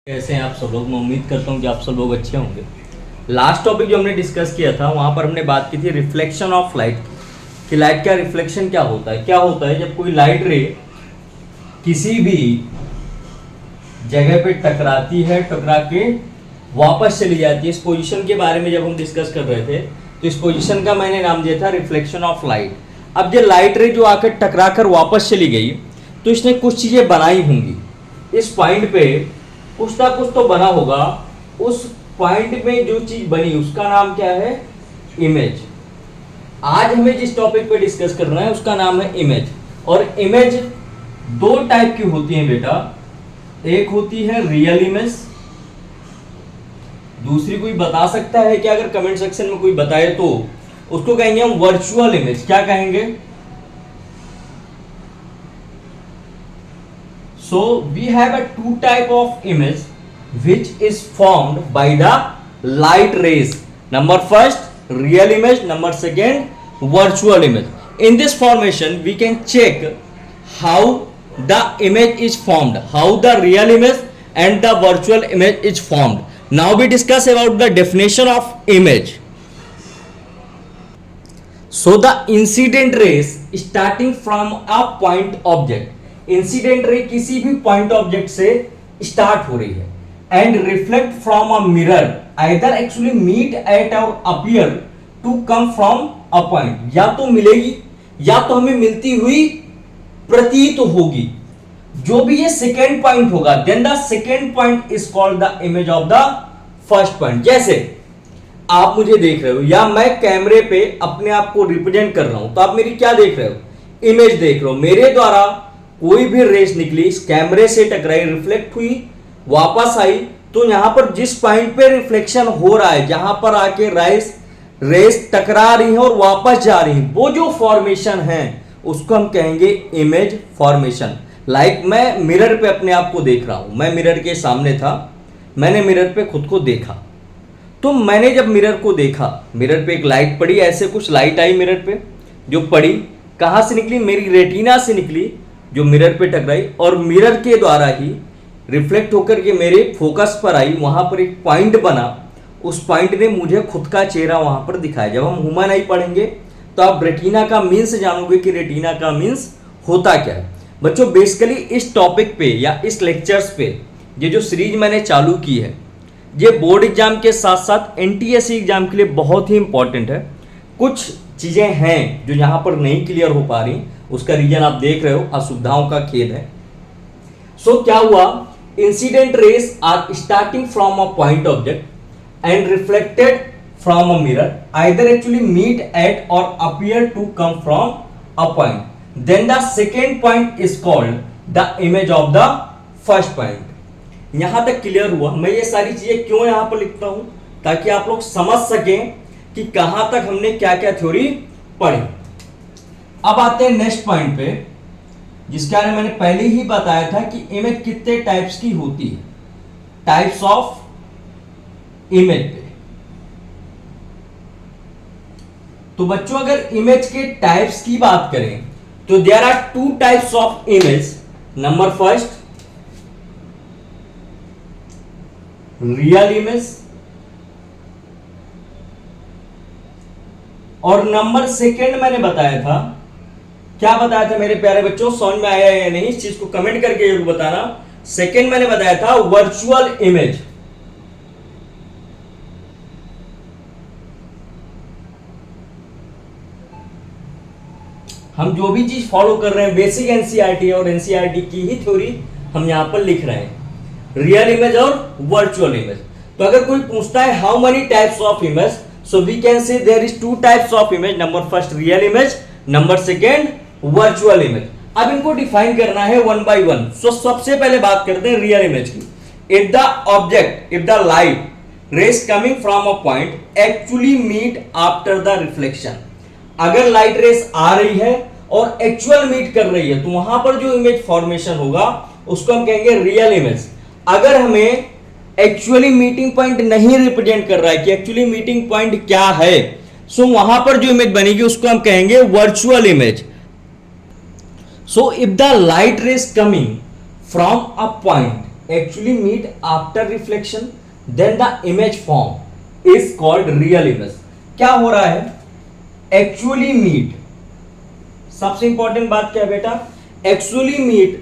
कैसे हैं आप सब लोग। मैं उम्मीद करता हूँ कि आप सब लोग अच्छे होंगे। लास्ट टॉपिक जो हमने डिस्कस किया था वहाँ पर हमने बात की थी रिफ्लेक्शन ऑफ लाइट कि लाइट का रिफ्लेक्शन क्या होता है। क्या होता है जब कोई लाइट रे किसी भी जगह पे टकराती है, टकरा के वापस चली जाती है। इस पोजीशन के बारे में जब हम डिस्कस कर रहे थे तो इस पोजीशन का मैंने नाम दिया था रिफ्लेक्शन ऑफ लाइट। अब ये लाइट रे जो आकर टकरा कर वापस चली गई तो इसने कुछ चीज़ें बनाई होंगी। इस पॉइंट पे कुछ ना कुछ तो बना होगा। उस पॉइंट में जो चीज बनी उसका नाम क्या है? इमेज। आज हमें जिस टॉपिक पे डिस्कस करना है उसका नाम है इमेज। और इमेज दो टाइप की होती है बेटा। एक होती है रियल इमेज, दूसरी कोई बता सकता है क्या? अगर कमेंट सेक्शन में कोई बताए तो उसको कहेंगे हम वर्चुअल इमेज। क्या कहेंगे? So we have a two type of image which is formed by the light rays. Number first real image, number second virtual image. In this formation we can check how the image is formed, how the real image and the virtual image is formed. Now we discuss about the definition of image. So the incident rays starting from a point object, incident ray किसी भी point object से start हो रही है and reflect from a mirror either actually meet at or appear to come from a point. या तो मिलेगी या तो हमें मिलती हुई प्रतीत होगी। जो भी ये सेकेंड पॉइंट होगा then the second point is called the image of the first point. जैसे आप मुझे देख रहे हो या मैं कैमरे पे अपने आप को रिप्रेजेंट कर रहा हूं तो आप मेरी क्या देख रहे हो? इमेज देख रहे हो। मेरे द्वारा कोई भी रेस निकली, इस कैमरे से टकराई, रिफ्लेक्ट हुई, वापस आई, तो यहां पर जिस पॉइंट पे रिफ्लेक्शन हो रहा है, जहां पर आके रेस टकरा रही है और वापस जा रही है, वो जो फॉर्मेशन है उसको हम कहेंगे इमेज फॉर्मेशन। लाइक मैं मिरर पे अपने आप को देख रहा हूं, मैं मिरर के सामने था, मैंने मिरर पे खुद को देखा। तो मैंने जब मिरर को देखा, मिरर पे एक लाइट पड़ी, ऐसे कुछ लाइट आई मिरर पे, जो पड़ी कहां से निकली? मेरी रेटिना से निकली, जो मिरर पे टकराई और मिरर के द्वारा ही रिफ्लेक्ट होकर के मेरे फोकस पर आई। वहां पर एक पॉइंट बना, उस पॉइंट ने मुझे खुद का चेहरा वहां पर दिखाया। जब हम ह्यूमन आई पढ़ेंगे तो आप रेटिना का मीन्स जानोगे कि रेटिना का मीन्स होता क्या है। बच्चों बेसिकली इस टॉपिक पे या इस लेक्चर्स पे ये जो सीरीज मैंने चालू की है ये बोर्ड एग्जाम के साथ साथ एनटीएससी एग्जाम के लिए बहुत ही इंपॉर्टेंट है। कुछ चीजें हैं जो यहां पर नहीं क्लियर हो पा रही, उसका रीजन आप देख रहे हो, असुविधाओं का खेद है। सो क्या हुआ? Incident rays are starting from a point object and reflected from a mirror either actually meet at or appear to come from a point, then the second point is called the image of the first point. यहां तक clear हुआ? मैं ये सारी चीजें क्यों यहां पर लिखता हूं? ताकि आप लोग समझ सकें कि कहां तक हमने क्या क्या थ्योरी पढ़ी। अब आते हैं नेक्स्ट पॉइंट पे, जिसके बारे में मैंने पहले ही बताया था कि इमेज कितने टाइप्स की होती है, टाइप्स ऑफ इमेज पे। तो बच्चों अगर इमेज के टाइप्स की बात करें तो there are two types of image. Number first real image और नंबर सेकेंड मैंने बताया था, क्या बताया था मेरे प्यारे बच्चों? समझ में आया या नहीं इस चीज को कमेंट करके जरूर बताना। सेकेंड मैंने बताया था वर्चुअल इमेज। हम जो भी चीज फॉलो कर रहे हैं बेसिक एनसीईआरटी और एनसीईआरटी की ही थ्योरी हम यहां पर लिख रहे हैं, रियल इमेज और वर्चुअल इमेज। तो अगर कोई पूछता है how many types of image, so we can say there is two types of image. number first real image, number second virtual image. अब इनको डिफाइन करना है वन बाय वन। सो सबसे पहले बात करते हैं रियल इमेज की। if the object, if the light rays coming from a point actually meet after the reflection, अगर लाइट रेस आ रही है और एक्चुअल मीट कर रही है तो वहां पर जो इमेज फॉर्मेशन होगा उसको हम कहेंगे रियल इमेज। अगर हमें एक्चुअली मीटिंग पॉइंट नहीं रिप्रेजेंट कर रहा है कि एक्चुअली मीटिंग पॉइंट क्या है, सो वहां पर जो इमेज बनेगी उसको हम कहेंगे virtual image. So if the light rays coming from a point actually meet after reflection, then the image form is called real image. क्या हो रहा है? Actually meet, सबसे इंपॉर्टेंट बात क्या है बेटा? Actually meet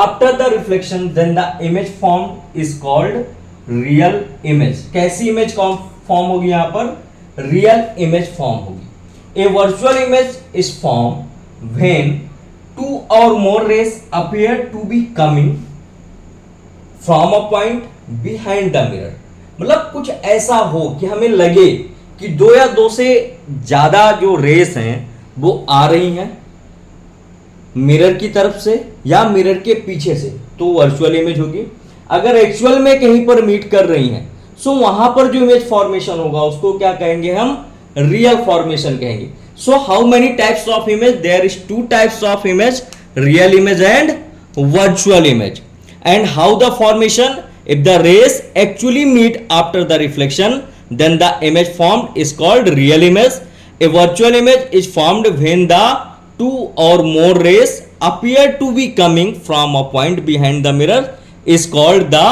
after the reflection, then the image form is called real image. कैसी इमेज फॉर्म होगी यहां पर? रियल इमेज फॉर्म होगी. A virtual image is form when two or more rays appear to be coming from a point behind the mirror. मतलब कुछ ऐसा हो कि हमें लगे कि दो या दो से ज्यादा जो रेस हैं वो आ रही हैं मिरर की तरफ से या मिरर के पीछे से, तो वर्चुअल इमेज होगी. अगर एक्चुअल में कहीं पर मीट कर रही हैं सो वहां पर जो इमेज फॉर्मेशन होगा उसको क्या कहेंगे हम? रियल फॉर्मेशन कहेंगे. So how many types of image? There is two types of image, real image and virtual image. And how the formation? If the rays actually meet after the reflection, then the image formed is called real image. A virtual image is formed when the two or more rays appear to be coming from a point behind the mirror is called the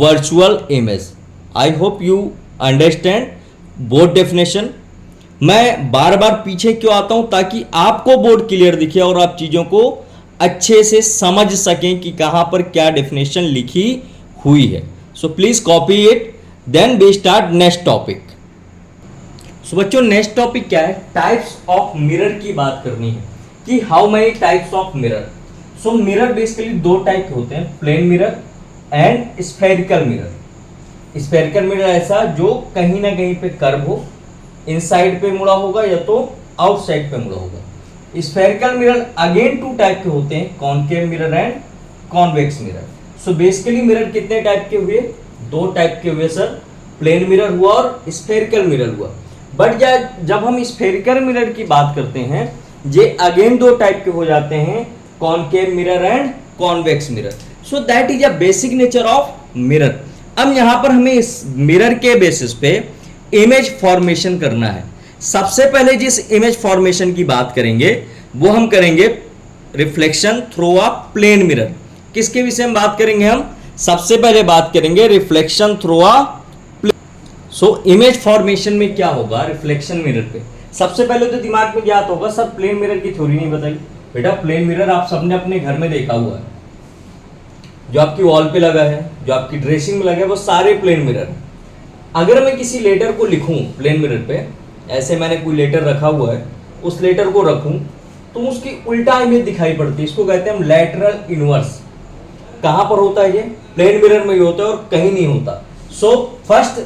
virtual image. I hope you understand both definition. मैं बार बार पीछे क्यों आता हूं? ताकि आपको board clear दिखे और आप चीजों को अच्छे से समझ सकें कि कहां पर क्या डेफिनेशन लिखी हुई है. So please copy it. Then we start next topic. So बच्चों नेक्स्ट टॉपिक क्या है? टाइप्स ऑफ मिरर की बात करनी है कि how many types of mirror. So mirror basically दो टाइप के होते हैं, plane mirror and spherical mirror. Spherical mirror ऐसा जो कहीं ना कहीं पे कर्व हो, इनसाइड पे मुड़ा होगा या तो आउटसाइड पे मुड़ा होगा. Spherical mirror again two type के होते हैं, concave mirror and convex mirror. So basically mirror कितने टाइप के हुए? दो टाइप के हुए सर, प्लेन मिरर हुआ और स्फेरिकल मिरर हुआ. बट जब हम स्फेरिकल मिरर की बात करते हैं ये अगेन दो टाइप के हो जाते हैं, concave mirror and convex mirror. So that is a basic nature of mirror. अब यहां पर हमें इस मिरर के बेसिस पे इमेज फॉर्मेशन करना है. सबसे पहले जिस इमेज फॉर्मेशन की बात करेंगे वो हम करेंगे reflection through a plane mirror. किसके विषय में बात करेंगे हम? सबसे पहले बात करेंगे reflection through a plane. So image formation में क्या होगा रिफ्लेक्शन मिरर पे? सबसे पहले तो दिमाग में याद होगा सर प्लेन मिरर की थ्योरी नहीं बताई. बेटा प्लेन मिरर आप सबने अपने घर में देखा हुआ है, जो आपकी वॉल पे लगा है, जो आपकी ड्रेसिंग में लगा है, वो सारे प्लेन मिरर. अगर मैं किसी लेटर को लिखूं प्लेन मिरर पे, ऐसे मैंने कोई लेटर रखा हुआ है, उस लेटर को रखूं तो उसकी उल्टा इमेज दिखाई पड़ती है. इसको कहते हैं हम लैटरल इनवर्स. कहां पर होता है ये? प्लेन मिरर में ही होता है और कहीं नहीं होता. सो फर्स्ट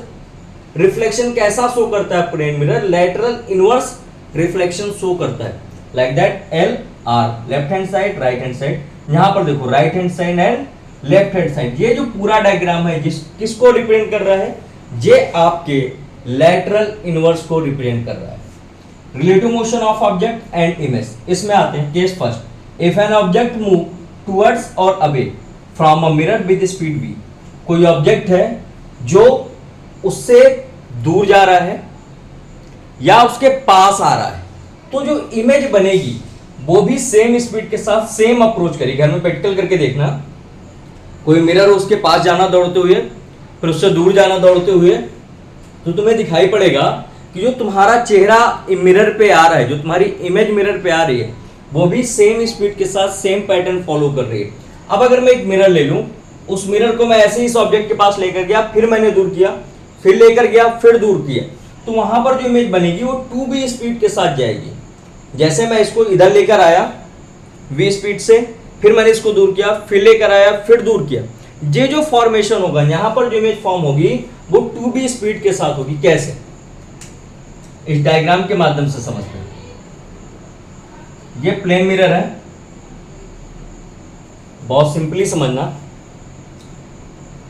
रिफ्लेक्शन कैसा शो करता है plane mirror? Lateral inverse reflection show करता है. Like that L R, left hand side right hand side. यहां पर देखो right hand side and left hand side. ये जो पूरा डायग्राम है किसको रिप्रेजेंट कर रहा है? ये आपके लैटरल इनवर्स को रिप्रेजेंट कर रहा है. Relative motion of object and image. इसमें आते हैं case first. If an object move towards or away from a mirror with speed v. कोई ऑब्जेक्ट है जो उससे दूर जा रहा है या उसके पास आ रहा है, तो जो इमेज बनेगी वो भी सेम स्पीड के साथ सेम अप्रोच करेगी. घर में प्रैक्टिकल करके देखना. कोई मिरर उसके पास जाना दौड़ते हुए, फिर उससे दूर जाना दौड़ते हुए, तो तुम्हें दिखाई पड़ेगा कि जो तुम्हारा चेहरा मिरर पे आ रहा है, जो तुम्हारी इमेज मिरर पे आ रही है, वो भी सेम स्पीड के साथ सेम पैटर्न फॉलो कर रही है. अब अगर मैं एक मिरर ले लूं, उस मिरर को मैं ऐसे ही इस ऑब्जेक्ट के पास लेकर गया, फिर मैंने दूर किया, फिर लेकर गया, फिर दूर किया, तो वहां पर जो इमेज बनेगी वो 2v स्पीड के साथ जाएगी. जैसे मैं इसको इधर लेकर आया v स्पीड से, फिर मैंने इसको दूर किया, फिर लेकर आया, फिर दूर किया, ये जो फॉर्मेशन होगा यहां पर जो इमेज फॉर्म होगी वो 2b स्पीड के साथ होगी. कैसे? इस डायग्राम के माध्यम से समझते हैं. ये प्लेन मिरर है, बहुत सिंपली समझना.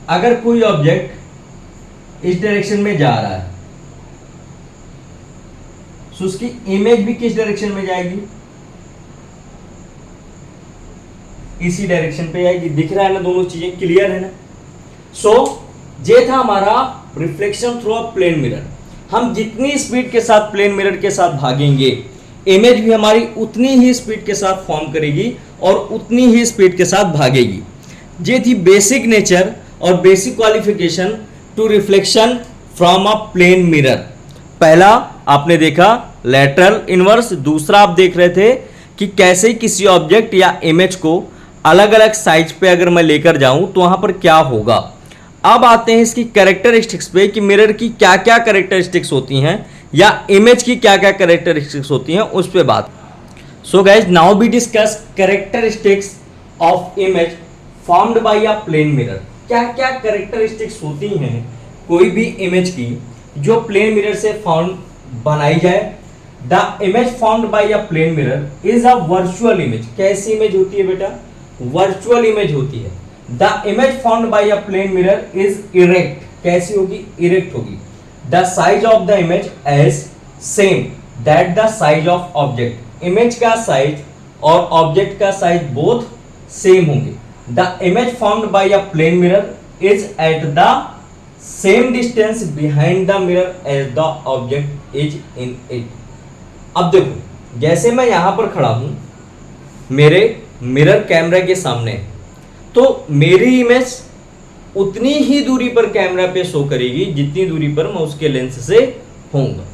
अगर कोई ऑब्जेक्ट इस डायरेक्शन में जा रहा है तो उसकी इमेज भी किस डायरेक्शन में जाएगी? इसी डायरेक्शन पे जाएगी. दिख रहा है ना? दोनों चीजें क्लियर है ना? सो ये था हमारा reflection through a plane mirror. हम जितनी स्पीड के साथ प्लेन मिरर के साथ भागेंगे, इमेज भी हमारी उतनी ही स्पीड के साथ फॉर्म करेगी और उतनी ही स्पीड के साथ भागेगी. ये थी बेसिक नेचर और basic qualification to reflection from a plane mirror. पहला आपने देखा लैटरल इनवर्स, दूसरा आप देख रहे थे कि कैसे किसी ऑब्जेक्ट या इमेज को अलग अलग साइज पे अगर मैं लेकर जाऊं तो वहां पर क्या होगा। अब आते हैं इसकी कैरेक्टरिस्टिक्स पे कि मिरर की क्या क्या कैरेक्टरिस्टिक्स होती हैं या इमेज की क्या क्या कैरेक्टरिस्टिक्स होती हैं, उस पे बात। So guys now we discuss characteristics of image formed by a plane mirror. क्या क्या कैरेक्टरिस्टिक्स होती हैं कोई भी इमेज की जो प्लेन मिरर से फॉर्म बनाई जाए। The image formed by a plane mirror is a virtual image. कैसी इमेज होती है बेटा? वर्चुअल इमेज होती है। The image formed by a plane mirror is erect. कैसी होगी? इरेक्ट होगी। The size of the image as same that the size of object. Image का साइज और ऑब्जेक्ट का साइज बोथ सेम होंगे। The image formed by a plane mirror is at the same distance behind the mirror as the object is in it. अब देखो, जैसे मैं यहां पर खड़ा हूं, मेरे मिरर कैमरा के सामने, तो मेरी इमेज उतनी ही दूरी पर कैमरा पे शो करेगी जितनी दूरी पर मैं उसके लेंस से होऊंगा।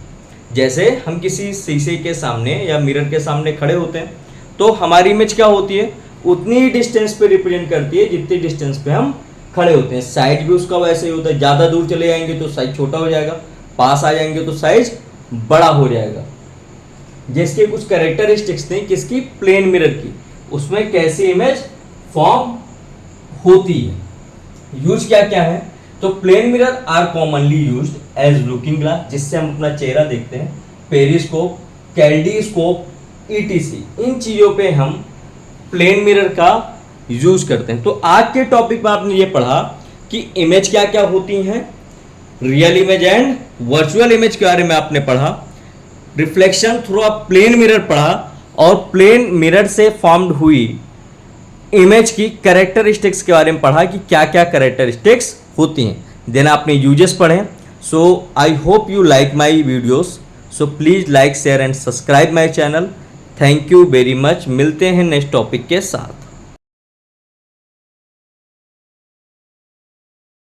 जैसे हम किसी शीशे के सामने या मिरर के सामने खड़े होते हैं तो हमारी इमेज क्या होती है? उतनी ही डिस्टेंस पे रिप्रेजेंट करती है जितनी डिस्टेंस पे हम खड़े होते हैं। साइज भी उसका वैसे ही होता है। ज़्यादा दूर चले जाएंगे तो साइज छोटा हो जाएगा, पास आ जाएंगे तो साइज बड़ा हो जाएगा। जिसके कुछ कैरेक्टरिस्टिक्स थे किसकी? प्लेन मिरर की। उसमें कैसी इमेज फॉर्म होती है, यूज क्या क्या है? तो plane mirror are commonly used as looking glass, जिससे हम अपना चेहरा देखते हैं, पेरिस्कोप, कैल्डीस्कोप, ईटीसी। इन चीज़ों पे हम प्लेन मिरर का यूज करते हैं। तो आज के टॉपिक में आपने ये पढ़ा कि इमेज क्या क्या होती हैं, real image and virtual image के बारे में आपने पढ़ा, reflection through a plane mirror पढ़ा और प्लेन मिरर से फॉर्म्ड हुई इमेज की कैरेक्टरिस्टिक्स के बारे में पढ़ा कि क्या क्या कैरेक्टरिस्टिक्स होती हैं। देन आपने यूजेस पढ़े। So I hope you like my videos. So please like, share and subscribe my channel. Thank you very much. मिलते हैं नेक्स्ट टॉपिक के साथ।